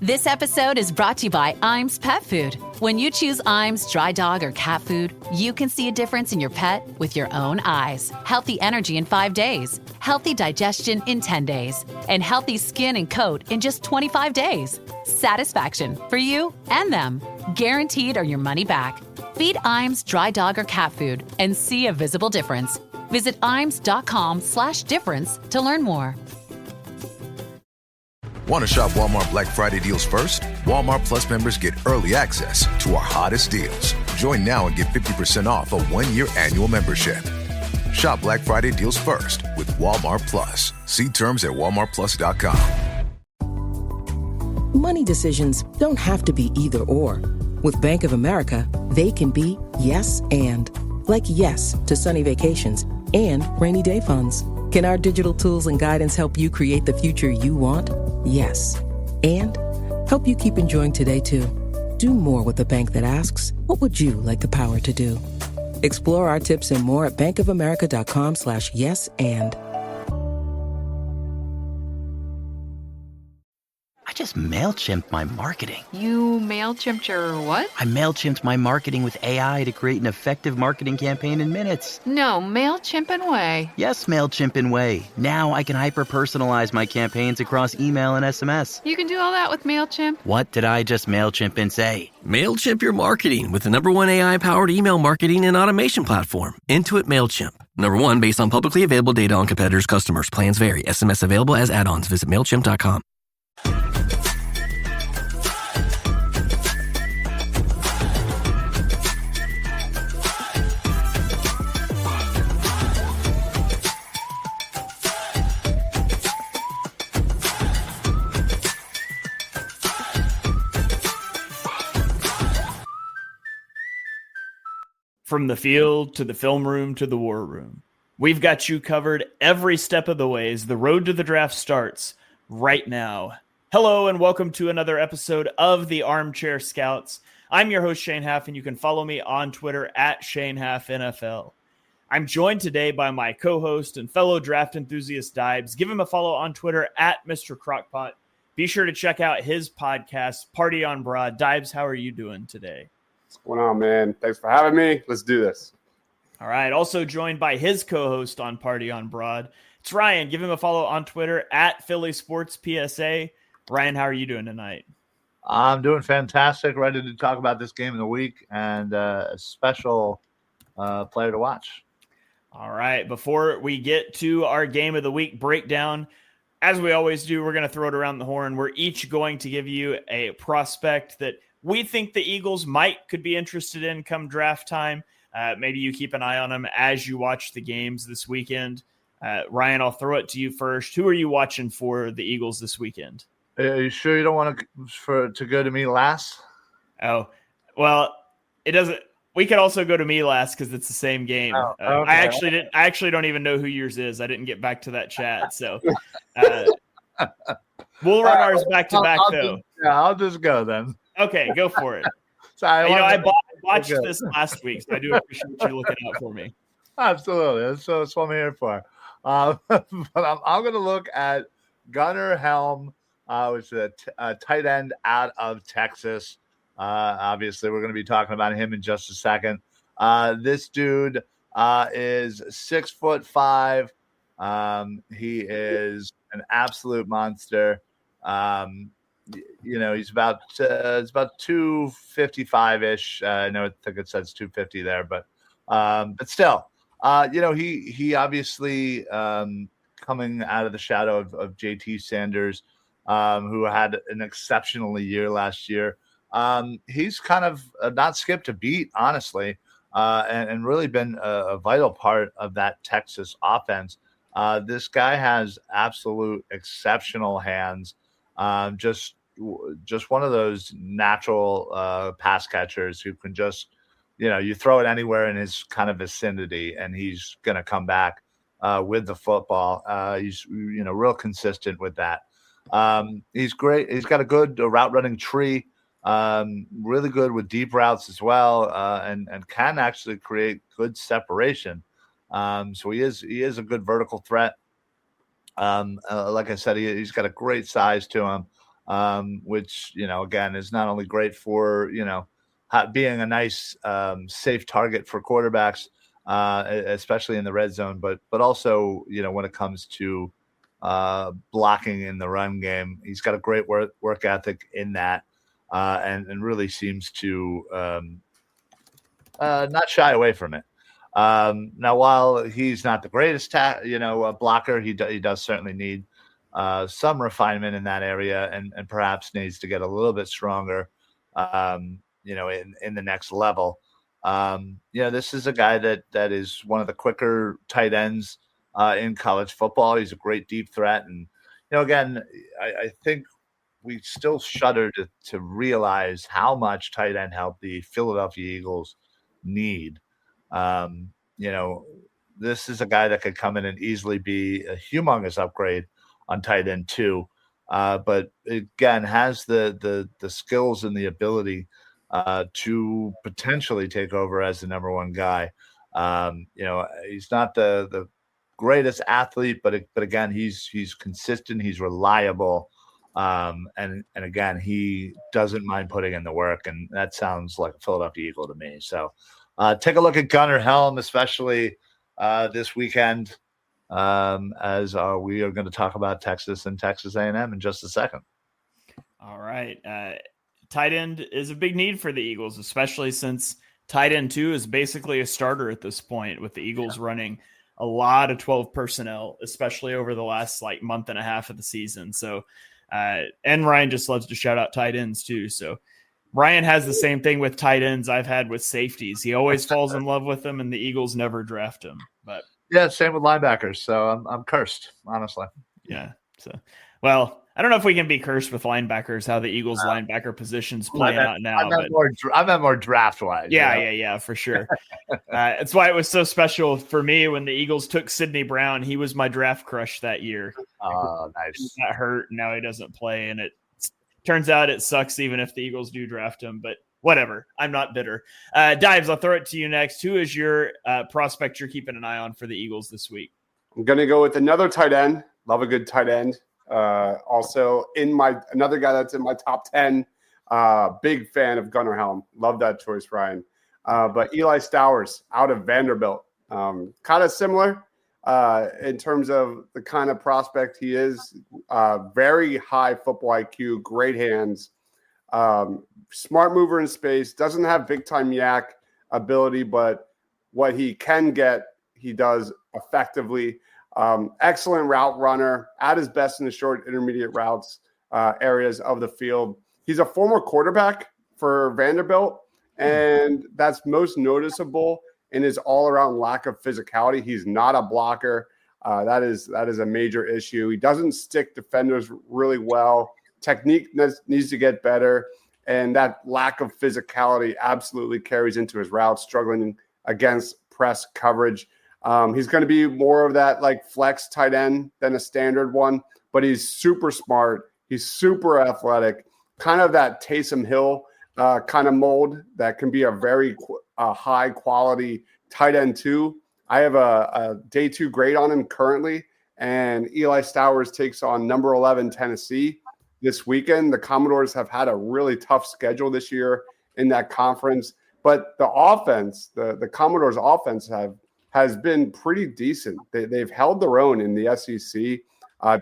This episode is brought to you by Iams Pet Food. When you choose Iams dry dog or cat food, you can see a difference in your pet with your own eyes. Healthy energy in 5 days, healthy digestion in 10 days, and healthy skin and coat in just 25 days. Satisfaction for you and them. Guaranteed or your money back. Feed Iams dry dog or cat food and see a visible difference. Visit iams.com/difference to learn more. Want to shop Walmart Black Friday deals first? Walmart Plus members get early access to our hottest deals. Join now and get 50% off a 1-year annual membership. Shop Black Friday deals first with Walmart Plus. See terms at walmartplus.com. Money decisions don't have to be either or. With Bank of America, they can be yes and. Like yes to sunny vacations and rainy day funds. Can our digital tools and guidance help you create the future you want? Yes. And help you keep enjoying today, too. Do more with a bank that asks, what would you like the power to do? Explore our tips and more at bankofamerica.com/yes and. I just MailChimped my marketing. You MailChimped your what? I MailChimped my marketing with AI to create an effective marketing campaign in minutes. No, MailChimp and Way. Yes, MailChimp and Way. Now I can hyper-personalize my campaigns across email and SMS. You can do all that with MailChimp? What did I just MailChimp and say? MailChimp your marketing with the #1 AI-powered email marketing and automation platform, Intuit MailChimp. #1 based on publicly available data on competitors' customers. Plans vary. SMS available as add-ons. Visit MailChimp.com. From the field to the film room to the war room, we've got you covered every step of the way as the road to the draft starts right now. Hello and welcome to another episode of the Armchair Scouts. I'm your host, Shane Haff, and you can follow me on Twitter at ShaneHaffNFL. I'm joined today by my co-host and fellow draft enthusiast, Dibes. Give him a follow on Twitter at Mr. Crockpot. Be sure to check out his podcast, Party on Broad. Dibes, how are you doing today? What's going on, man? Thanks for having me. Let's do this. All right. Also joined by his co-host on Party on Broad. It's Ryan. Give him a follow on Twitter at Philly Sports PSA. Ryan, how are you doing tonight? I'm doing fantastic. Ready to talk about this game of the week and a special player to watch. All right. Before we get to our game of the week breakdown, as we always do, we're going to throw it around the horn. We're each going to give you a prospect that we think the Eagles could be interested in come draft time. Maybe you keep an eye on them as you watch the games this weekend. Ryan, I'll throw it to you first. Who are you watching for the Eagles this weekend? Are you sure you don't want to go to me last? Oh, well, it doesn't. We could also go to me last because it's the same game. Oh, okay. I actually don't even know who yours is. I didn't get back to that chat, so we'll run ours back to back though. I'll just go then. Okay, go for it. Sorry, I watched this last week, so I do appreciate you looking out for me. Absolutely. That's what I'm here for. But I'm going to look at Gunnar Helm, which is a tight end out of Texas. Obviously, we're going to be talking about him in just a second. This dude is 6'5". He is an absolute monster. He's about 255-ish. I think it says 250 there, but still, he obviously coming out of the shadow of JT Sanders, who had an exceptional year last year. He's kind of not skipped a beat, honestly, and really been a vital part of that Texas offense. This guy has absolute exceptional hands. Just one of those natural pass catchers who can just, you throw it anywhere in his kind of vicinity and he's going to come back with the football. He's, real consistent with that. He's great. He's got a good route running tree, really good with deep routes as well, and can actually create good separation. So he is a good vertical threat. Like I said, he's got a great size to him. which, again, is not only great for, being a nice, safe target for quarterbacks, especially in the red zone, but also, when it comes to blocking in the run game. He's got a great work ethic in that, and really seems to not shy away from it. Now, while he's not the greatest blocker, he does certainly need some refinement in that area, and perhaps needs to get a little bit stronger, in the next level. This is a guy that is one of the quicker tight ends in college football. He's a great deep threat. And, again, I think we still shudder to realize how much tight end help the Philadelphia Eagles need. This is a guy that could come in and easily be a humongous upgrade on tight end too. But again, has the skills and the ability to potentially take over as the number one guy. He's not the greatest athlete, but again, he's consistent, he's reliable, and again, he doesn't mind putting in the work, and that sounds like a Philadelphia Eagle to me. So take a look at Gunnar Helm, especially this weekend, as we are going to talk about Texas and Texas A&M in just a second. All right. Tight end is a big need for the Eagles, especially since tight end 2 is basically a starter at this point, with the Eagles running a lot of 12 personnel, especially over the last month and a half of the season. So, and Ryan just loves to shout out tight ends too. So Ryan has the same thing with tight ends I've had with safeties. He always falls in love with them, and the Eagles never draft him. But yeah, same with linebackers. So I'm cursed, honestly. Yeah. So, well, I don't know if we can be cursed with linebackers, how the Eagles linebacker position's playing out now. I meant more draft-wise. Yeah, for sure. That's why it was so special for me when the Eagles took Sidney Brown. He was my draft crush that year. Oh, nice. He got hurt, and now he doesn't play, and it turns out it sucks even if the Eagles do draft him, but whatever. I'm not bitter. Dives, I'll throw it to you next. Who is your prospect you're keeping an eye on for the Eagles this week? I'm going to go with another tight end. Love a good tight end. Also another guy that's in my top 10, big fan of Gunnar Helm. Love that choice, Ryan. But Eli Stowers out of Vanderbilt, kind of similar, in terms of the kind of prospect he is, very high football IQ, great hands, smart mover in space, doesn't have big time yak ability, but what he can get, he does effectively. Excellent route runner, at his best in the short intermediate routes areas of the field. He's a former quarterback for Vanderbilt, and that's most noticeable in his all-around lack of physicality. He's not a blocker. That is a major issue. He doesn't stick defenders really well. Technique needs to get better, and that lack of physicality absolutely carries into his routes, struggling against press coverage. He's going to be more of that flex tight end than a standard one, but he's super smart. He's super athletic, kind of that Taysom Hill kind of mold that can be a very high quality tight end too. I have a day 2 grade on him currently, and Eli Stowers takes on number 11 Tennessee this weekend. The Commodores have had a really tough schedule this year in that conference, but the offense, the Commodores offense has been pretty decent. They've held their own in the SEC,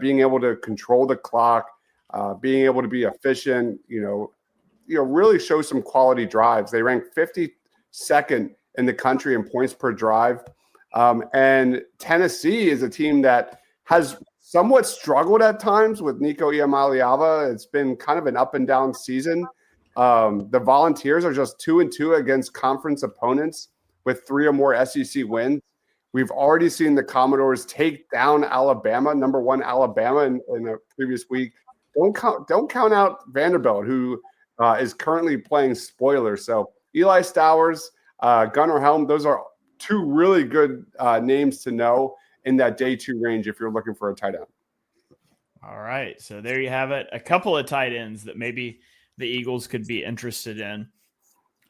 being able to control the clock, being able to be efficient, really show some quality drives. They rank 52nd in the country in points per drive. And Tennessee is a team that has somewhat struggled at times with Nico Iamaleava. It's been kind of an up and down season. The Volunteers are just 2-2 against conference opponents with 3 or more SEC wins. We've already seen the Commodores take down Alabama, number 1 Alabama in a previous week. Don't count out Vanderbilt, who is currently playing spoiler. So Eli Stowers, Gunnar Helm, those are 2 really good names to know in that day 2 range if you're looking for a tight end. All right. So there you have it. A couple of tight ends that maybe the Eagles could be interested in.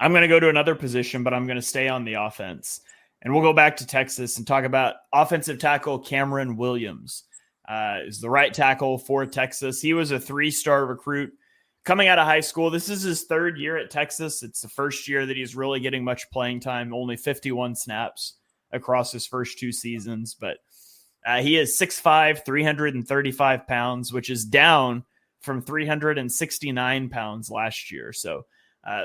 I'm going to go to another position, but I'm going to stay on the offense. And we'll go back to Texas and talk about offensive tackle Cameron Williams. is the right tackle for Texas. He was a 3-star recruit coming out of high school. This is his 3rd year at Texas. It's the first year that he's really getting much playing time, only 51 snaps across his first 2 seasons. But he is 6'5", 335 pounds, which is down from 369 pounds last year. So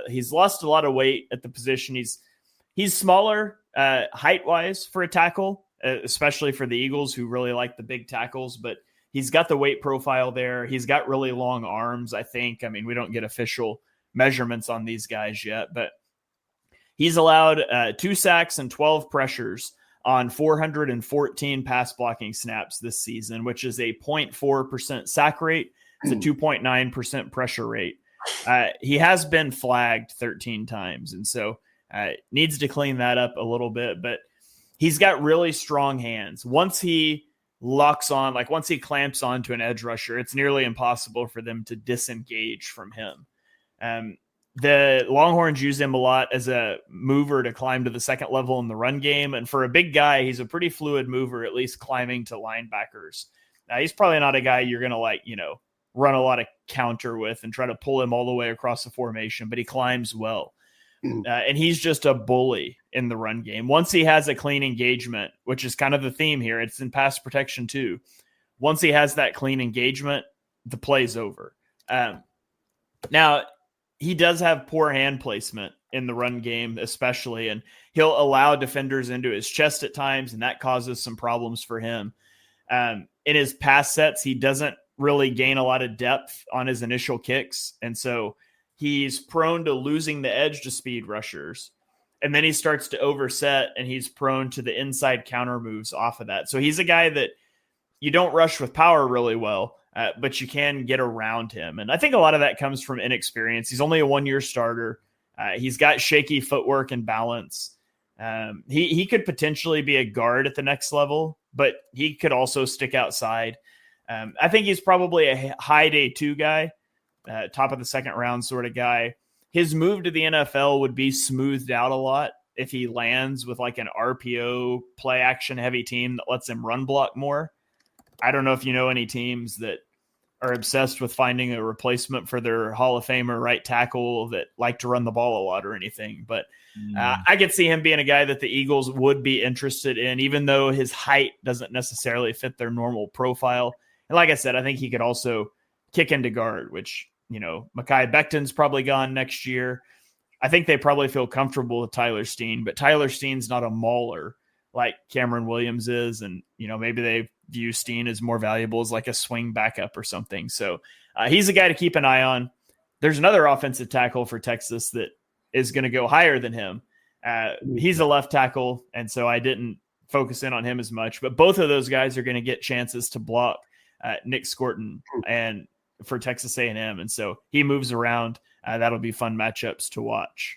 he's lost a lot of weight at the position. He's smaller height-wise for a tackle, especially for the Eagles, who really like the big tackles. But he's got the weight profile there. He's got really long arms, I think. I mean, we don't get official measurements on these guys yet, but he's allowed 2 sacks and 12 pressures on 414 pass blocking snaps this season, which is a 0.4% sack rate. It's a 2.9% pressure rate. He has been flagged 13 times, and so needs to clean that up a little bit, but he's got really strong hands. Once he locks on, like once he clamps onto an edge rusher, it's nearly impossible for them to disengage from him. The Longhorns use him a lot as a mover to climb to the second level in the run game. And for a big guy, he's a pretty fluid mover, at least climbing to linebackers. He's probably not a guy you're going to run a lot of counter with and try to pull him all the way across the formation, but he climbs well. And he's just a bully in the run game. Once he has a clean engagement, which is kind of the theme here, it's in pass protection too. Once he has that clean engagement, the play's over. Now, he does have poor hand placement in the run game, especially, and he'll allow defenders into his chest at times, and that causes some problems for him. In his pass sets, he doesn't really gain a lot of depth on his initial kicks, and so he's prone to losing the edge to speed rushers. And then he starts to overset, and he's prone to the inside counter moves off of that. So he's a guy that you don't rush with power really well, but you can get around him. And I think a lot of that comes from inexperience. He's only a 1-year starter. He's got shaky footwork and balance. He could potentially be a guard at the next level, but he could also stick outside. I think he's probably a high day 2 guy, top of the second round sort of guy. His move to the NFL would be smoothed out a lot if he lands with like an RPO play action heavy team that lets him run block more. I don't know if you know any teams that are obsessed with finding a replacement for their Hall of Famer right tackle that like to run the ball a lot or anything. But I could see him being a guy that the Eagles would be interested in, even though his height doesn't necessarily fit their normal profile. And like I said, I think he could also kick into guard, which, Mekhi Becton's probably gone next year. I think they probably feel comfortable with Tyler Steen, but Tyler Steen's not a mauler like Cameron Williams is. And, maybe they view Steen as more valuable as like a swing backup or something. So he's a guy to keep an eye on. There's another offensive tackle for Texas that is going to go higher than him. He's a left tackle, and so I didn't focus in on him as much. But both of those guys are going to get chances to block Nick Scorton and for Texas A&M, and so he moves around. That'll be fun matchups to watch.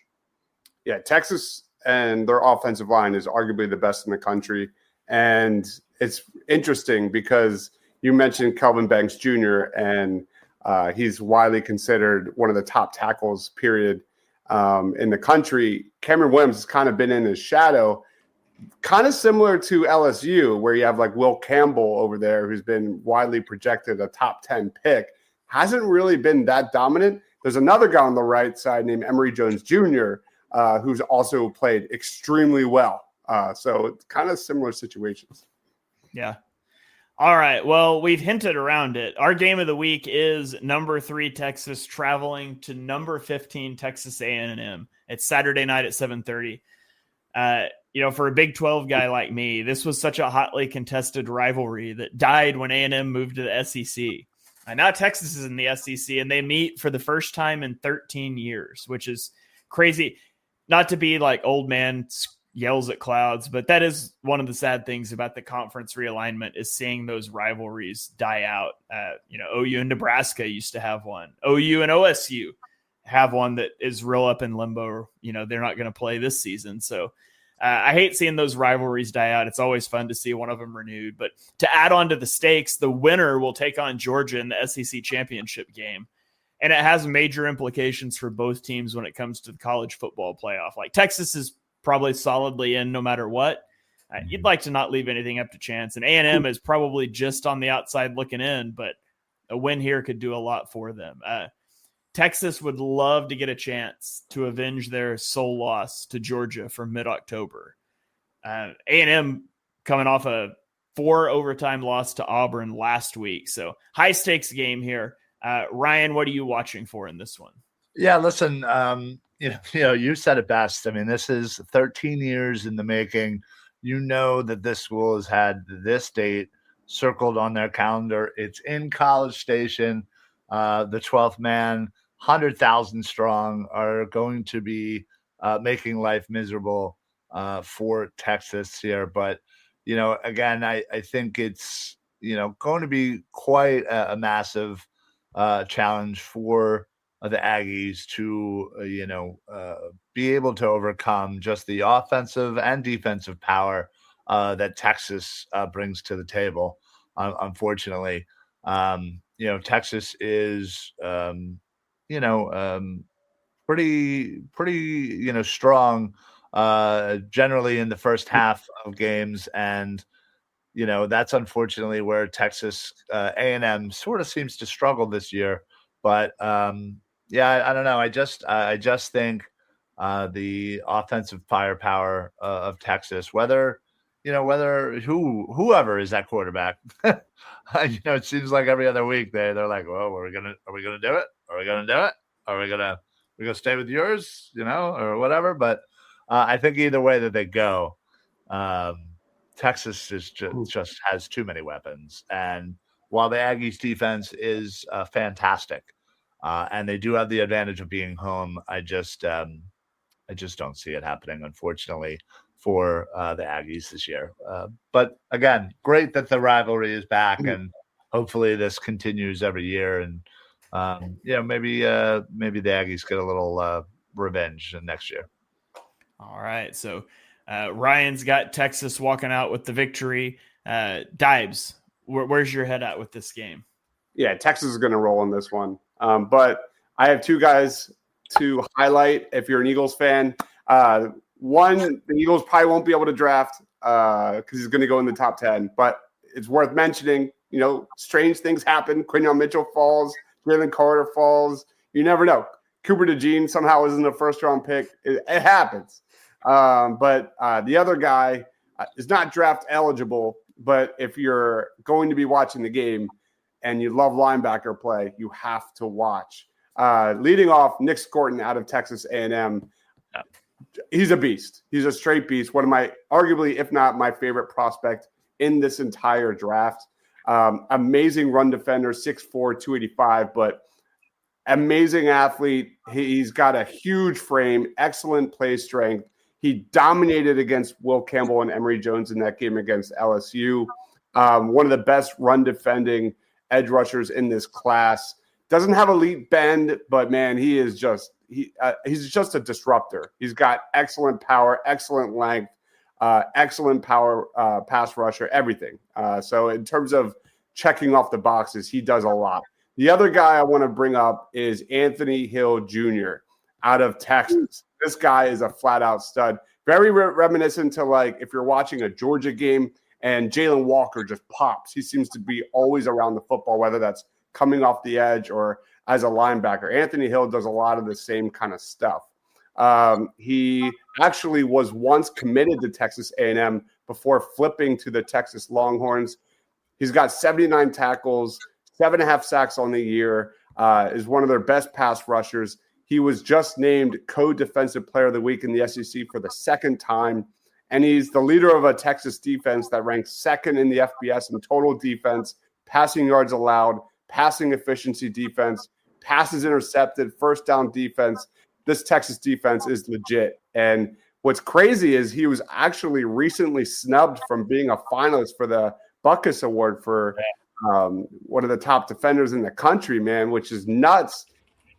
Yeah, Texas and their offensive line is arguably the best in the country, and it's interesting because you mentioned Kelvin Banks Jr., and he's widely considered one of the top tackles, period, in the country. Cameron Williams has kind of been in his shadow, kind of similar to LSU, where you have like Will Campbell over there, who's been widely projected a top 10 pick. Hasn't really been that dominant. There's another guy on the right side named Emory Jones Jr., who's also played extremely well. So it's kind of similar situations. Yeah. All right. Well, we've hinted around it. Our game of the week is number 3 Texas traveling to number 15 Texas A&M. It's Saturday night at 7:30. For a Big 12 guy like me, this was such a hotly contested rivalry that died when A&M moved to the SEC. Now Texas is in the SEC, and they meet for the first time in 13 years, which is crazy. Not to be like old man yells at clouds, but that is one of the sad things about the conference realignment is seeing those rivalries die out. OU and Nebraska used to have one. OU and OSU have one that is real up in limbo. They're not going to play this season. So I hate seeing those rivalries die out. It's always fun to see one of them renewed. But to add on to the stakes, the winner will take on Georgia in the SEC championship game. And it has major implications for both teams when it comes to the college football playoff. Like Texas is probably solidly in no matter what. You'd like to not leave anything up to chance. And A&M is probably just on the outside looking in, but a win here could do a lot for them. Texas would love to get a chance to avenge their sole loss to Georgia from mid-October. A&M coming off a 4 overtime loss to Auburn last week. So high stakes game here. Ryan, what are you watching for in this one? Yeah, listen, you said it best. I mean, this is 13 years in the making. You know that this school has had this date circled on their calendar. It's in College Station. The 12th man, 100,000 strong, are going to be making life miserable for Texas here. But, again, I think it's, going to be quite a massive challenge for the Aggies to, be able to overcome just the offensive and defensive power that Texas brings to the table. Unfortunately, Texas is, pretty, strong generally in the first half of games. And, that's unfortunately where Texas A&M sort of seems to struggle this year. But I don't know. I just think the offensive firepower of Texas, whoever is that quarterback, it seems like every other week they're like, well, are we gonna do it? Are we gonna do it? Are we gonna stay with yours? Or whatever. But I think either way that they go, Texas is just has too many weapons. And while the Aggies defense is fantastic, and they do have the advantage of being home, I just don't see it happening, unfortunately, for the Aggies this year. But again, great that the rivalry is back, and hopefully this continues every year. And maybe the Aggies get a little revenge next year. All right, so Ryan's got Texas walking out with the victory. Dibes, where's your head at with this game? Yeah, Texas is going to roll in this one. But I have two guys to highlight if you're an Eagles fan. One, the Eagles probably won't be able to draft because he's going to go in the top 10. But it's worth mentioning, strange things happen. Quinyon Mitchell falls. Jalen Carter falls. You never know. Cooper DeJean somehow is in the first-round pick. It happens. But the other guy is not draft eligible, but if you're going to be watching the game and you love linebacker play, you have to watch. Leading off, Nick Scorton out of Texas A&M. He's a beast. He's a straight beast. One of my, arguably, if not my favorite prospect in this entire draft. Amazing run defender, 6'4", 285, but amazing athlete. He's got a huge frame, excellent play strength. He dominated against Will Campbell and Emory Jones in that game against LSU. One of the best run defending edge rushers in this class. Doesn't have elite bend, but man, he's just a disruptor. He's got excellent power, excellent length, excellent power, pass rusher, everything. So in terms of checking off the boxes, he does a lot. The other guy I want to bring up is Anthony Hill Jr. out of Texas. This guy is a flat-out stud. Very reminiscent to, like, if you're watching a Georgia game and Jalen Walker just pops. He seems to be always around the football, whether that's coming off the edge or as a linebacker. Anthony Hill does a lot of the same kind of stuff. He actually was once committed to Texas A&M before flipping to the Texas Longhorns. He's got 79 tackles, 7.5 sacks on the year, is one of their best pass rushers. He was just named co-defensive player of the week in the SEC for the second time. And he's the leader of a Texas defense that ranks second in the FBS in total defense, passing yards allowed, passing efficiency defense, passes intercepted, first down defense. This Texas defense is legit. And what's crazy is he was actually recently snubbed from being a finalist for the Butkus Award for one of the top defenders in the country, man, which is nuts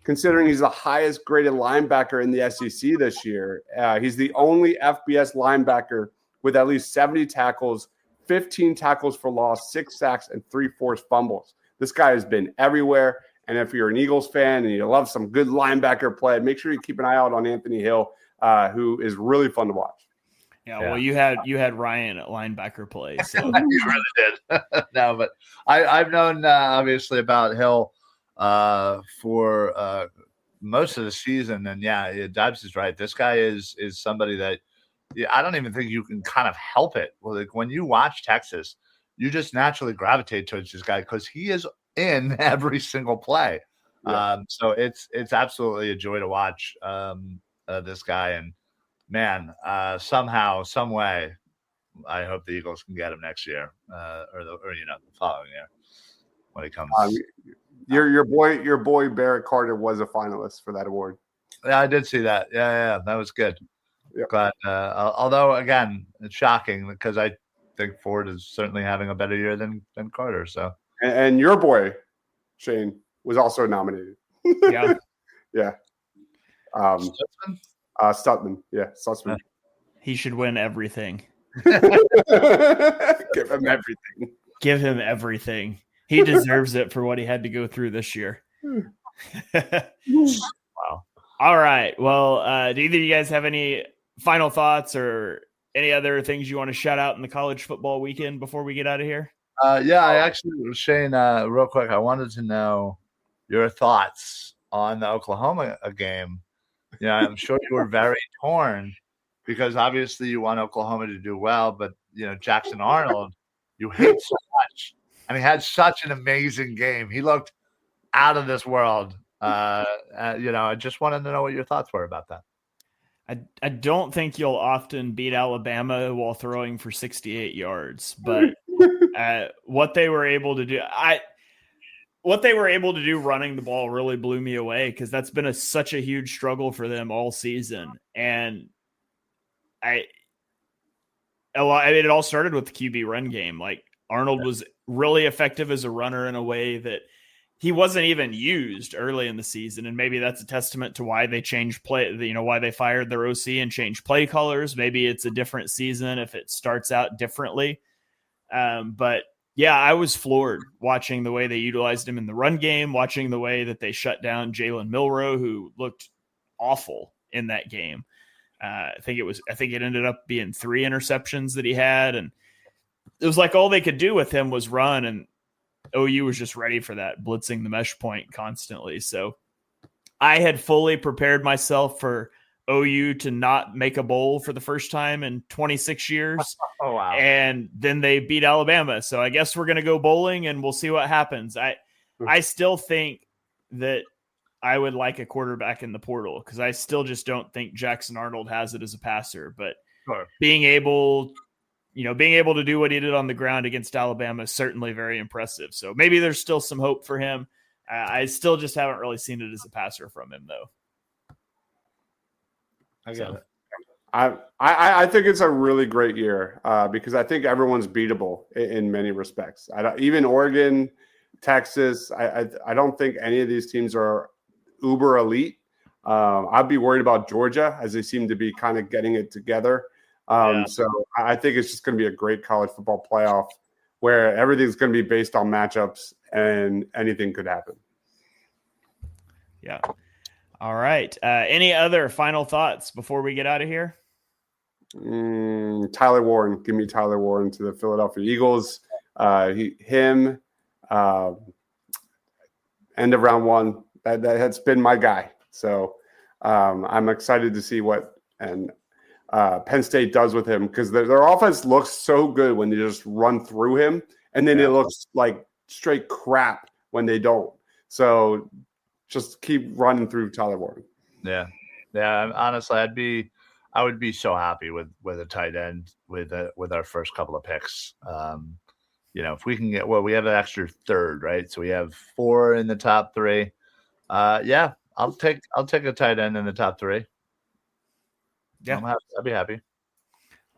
considering he's the highest graded linebacker in the SEC this year. He's the only FBS linebacker with at least 70 tackles, 15 tackles for loss, 6 sacks, and 3 forced fumbles. This guy has been everywhere. And if you're an Eagles fan and you love some good linebacker play, make sure you keep an eye out on Anthony Hill, who is really fun to watch. Yeah, well, you had Ryan at linebacker play, so You really did. No, but I've known obviously about Hill for most of the season, and Dobbs is right. This guy is somebody that I don't even think you can kind of help it. Well, like when you watch Texas, you just naturally gravitate towards this guy because he is in every single play. Yeah. So it's absolutely a joy to watch this guy, and man, somehow, some way, I hope the Eagles can get him next year, or the following year when he comes. Your boy Barrett Carter was a finalist for that award. Yeah, I did see that. Yeah, that was good. Yep. Glad. Although again, it's shocking because I think Ford is certainly having a better year than Carter. So, and your boy Shane was also nominated. Yeah. Yeah. Stutman. Yeah, Stutzman. He should win everything. Give him everything. Give him everything. He deserves it for what he had to go through this year. Wow. All right. Well, do either of you guys have any final thoughts or any other things you want to shout out in the college football weekend before we get out of here? I actually, Shane, real quick, I wanted to know your thoughts on the Oklahoma game. I'm sure you were very torn because obviously you want Oklahoma to do well, but Jackson Arnold, you hate so much, and he had such an amazing game. He looked out of this world. I just wanted to know what your thoughts were about that. I don't think you'll often beat Alabama while throwing for 68 yards, but what they were able to do, running the ball really blew me away because that's been such a huge struggle for them all season. And it all started with the QB run game. Like Arnold was really effective as a runner in a way that he wasn't even used early in the season. And maybe that's a testament to why they changed play, why they fired their OC and changed play colors. Maybe it's a different season if it starts out differently. But yeah, I was floored watching the way they utilized him in the run game, watching the way that they shut down Jalen Milroe, who looked awful in that game. I think it ended up being 3 interceptions that he had. And it was like all they could do with him was run, and OU was just ready for that, blitzing the mesh point constantly. So I had fully prepared myself for OU to not make a bowl for the first time in 26 years. Oh, wow. And then they beat Alabama. So I guess we're going to go bowling and we'll see what happens. I still think that I would like a quarterback in the portal because I still just don't think Jackson Arnold has it as a passer, but sure. being able to do what he did on the ground against Alabama is certainly very impressive. So maybe there's still some hope for him. I still just haven't really seen it as a passer from him, though. I get it. I think it's a really great year because I think everyone's beatable in many respects. Even Oregon, Texas, I don't think any of these teams are uber elite. I'd be worried about Georgia as they seem to be kind of getting it together. So I think it's just going to be a great college football playoff where everything's going to be based on matchups and anything could happen. Yeah. All right. Any other final thoughts before we get out of here? Tyler Warren. Give me Tyler Warren to the Philadelphia Eagles. End of round 1. That's been my guy. So I'm excited to see what Penn State does with him because their offense looks so good when they just run through him, and then it looks like straight crap when they don't. So just keep running through Tyler Warren. Yeah. Honestly, I would be so happy with a tight end with our first couple of picks. If we can get we have an extra third, right? So we have 4 in the top 3. I'll take a tight end in the top 3. Yeah, I'd be happy.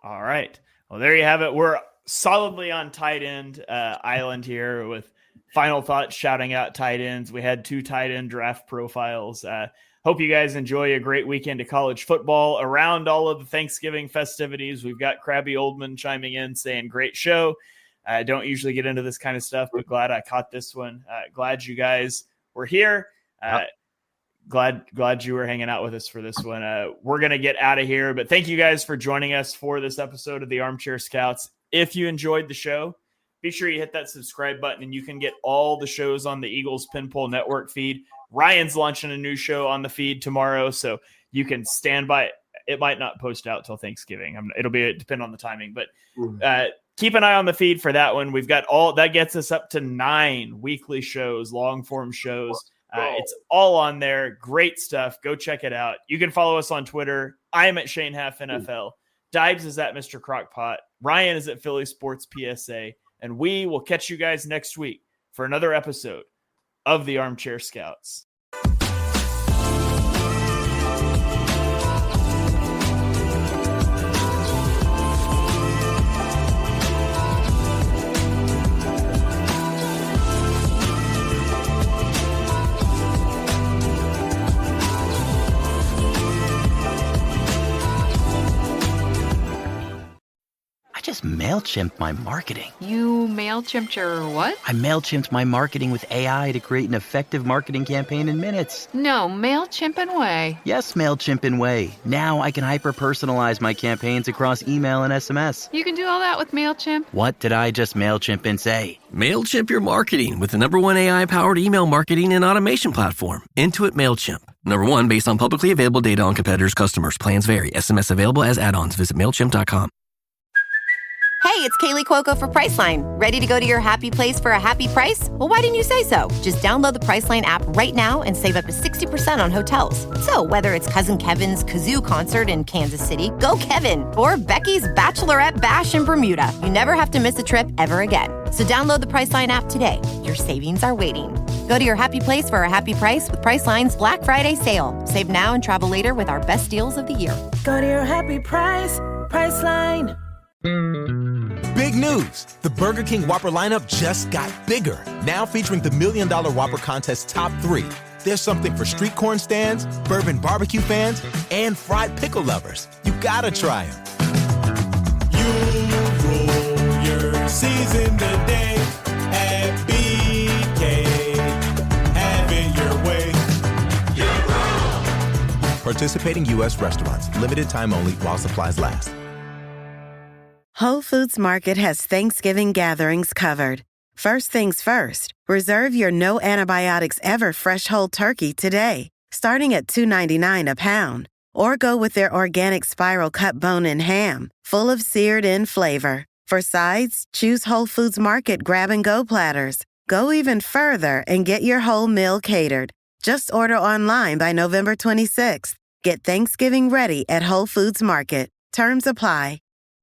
All right. Well, there you have it. We're solidly on tight end island here with final thoughts shouting out tight ends. We had 2 tight end draft profiles. Hope you guys enjoy a great weekend of college football around all of the Thanksgiving festivities. We've got Krabby Oldman chiming in saying, great show. I don't usually get into this kind of stuff, but glad I caught this one. Glad you guys were here. glad you were hanging out with us for this one. We're going to get out of here, but thank you guys for joining us for this episode of the Armchair Scouts. If you enjoyed the show, be sure you hit that subscribe button and you can get all the shows on the Eagles Pinpole Network feed. Ryan's launching a new show on the feed tomorrow, so you can stand by. It might not post out till Thanksgiving. It'll depend on the timing, but keep an eye on the feed for that one. We've got all that gets us up to 9 weekly shows, long form shows. It's all on there. Great stuff. Go check it out. You can follow us on Twitter. I'm at Shane Half NFL. Dibes is at Mr. Crockpot. Ryan is at Philly Sports PSA. And we will catch you guys next week for another episode of the Armchair Scouts. Just MailChimped my marketing. You MailChimped your what? I MailChimped my marketing with AI to create an effective marketing campaign in minutes. No, MailChimp and Way. Yes, MailChimp and Way. Now I can hyper-personalize my campaigns across email and SMS. You can do all that with MailChimp. What did I just MailChimp and say? MailChimp your marketing with the #1 AI-powered email marketing and automation platform, Intuit MailChimp. #1 based on publicly available data on competitors' customers. Plans vary. SMS available as add-ons. Visit MailChimp.com. Hey, it's Kaylee Cuoco for Priceline. Ready to go to your happy place for a happy price? Well, why didn't you say so? Just download the Priceline app right now and save up to 60% on hotels. So whether it's Cousin Kevin's Kazoo Concert in Kansas City, go Kevin, or Becky's Bachelorette Bash in Bermuda, you never have to miss a trip ever again. So download the Priceline app today. Your savings are waiting. Go to your happy place for a happy price with Priceline's Black Friday sale. Save now and travel later with our best deals of the year. Go to your happy price, Priceline. Big news! The Burger King Whopper lineup just got bigger. Now featuring the $1 Million Whopper Contest top 3. There's something for street corn stands, bourbon barbecue fans, and fried pickle lovers. You gotta try them. You rule your season today at BK. Have it your way. You rule. Participating U.S. restaurants. Limited time only while supplies last. Whole Foods Market has Thanksgiving gatherings covered. First things first, reserve your no antibiotics ever fresh whole turkey today, starting at $2.99 a pound. Or go with their organic spiral cut bone-in ham, full of seared-in flavor. For sides, choose Whole Foods Market grab-and-go platters. Go even further and get your whole meal catered. Just order online by November 26th. Get Thanksgiving ready at Whole Foods Market. Terms apply.